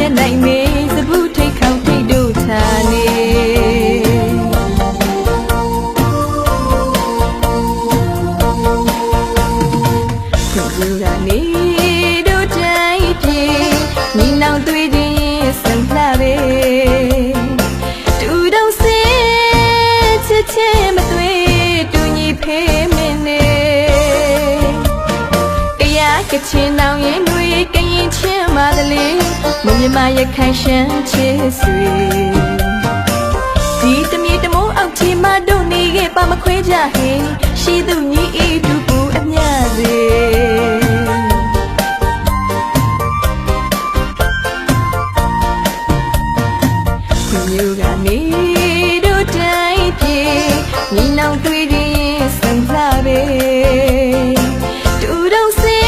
မျက်နိုင်မေးစပုထိတ်ခေါင်ထိတ်တို့ထာနေလူကနေတို့တိုင်းပြေညီနောင်တွေ့ခြင်းဆံလှပဲတူတော့စဲချစ်ချင်းမတွေ့တူညီဖေးမင်းနေတရားကချင်နောင်ရင်တွေကရင်ချင်းမသလေးမမြမရခိုင်ရှမ်းချစ်ဆွေဒီတမြေတမိုးအောက်ချီမတို့နေခဲ့ပါမခွဲကြဟင်ရှိသူညီဤတူပူအမြစေမြို့ကနေတို့တိုင်းပြေညီနောင်တွေ့ရင်ဆံလှပဲတူတော့စဲ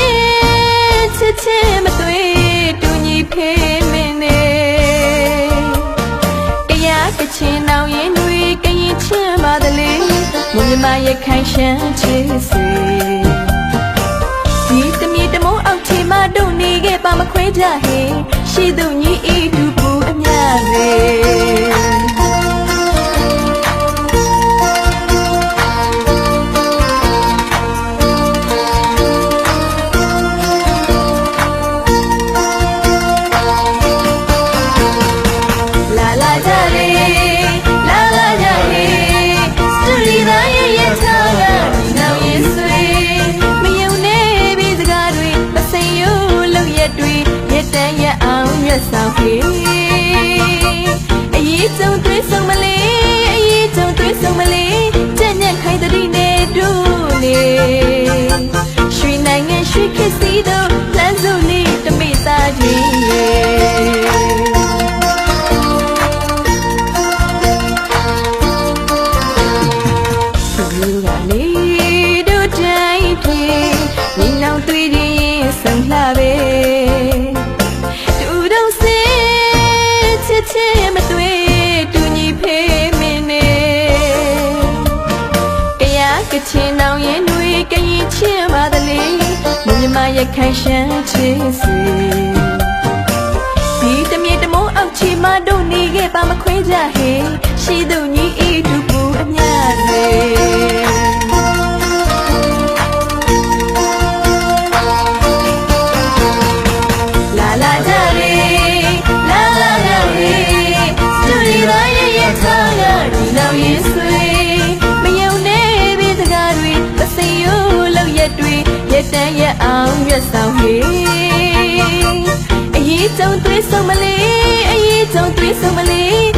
ချစ်ချင်းမတွေ့တူညီဖေးမင်းနေတရားကချင်နောင်ရင်တွေကရင်ချင်းပါသလေးမွန်မြမရခိုင်ရှမ်းချစ်ဆွေဒီတမြေတမိုးအောက်ချီမတို့နေခဲ့ပါမခွဲကြဟင်ရှိသူညီဤတူပူအမြစေဆောင်ခေအရေးကြုံတွေ့ဆုံးမလေးအရေးကြုံတွေ့ဆုံးမလေးကြက်ညက်ခိုင်တတိနဲ့တို့နေရွှေနိုင်ငံရွှေခစ်စီတို့လမ်းစုံလေးတမိသားကြီးလူကနေတို့တိုင်းပြေညီနောင်တွေ့ရင်ဆံလှပဲချစ်မတွေ့တူညီဖေးမင်းနေတရားကချင်နောင်ရင်တွေကရင်ချင်းပါသလေးမမြမရခိုင်ရှမ်းချစ်ဆွေဒီတမြေတမိုးအောက်ချီမတို့နေခဲ့ပါမခွဲကြဟင်ရှိသူညီဤတူပူအမြစေတန်ရအောင်ရွတ်ဆောင်ဟေအရေးကြုံတွေ့ဆုံးမလေးအရေးကြုံတွေ့ဆုံးမလေး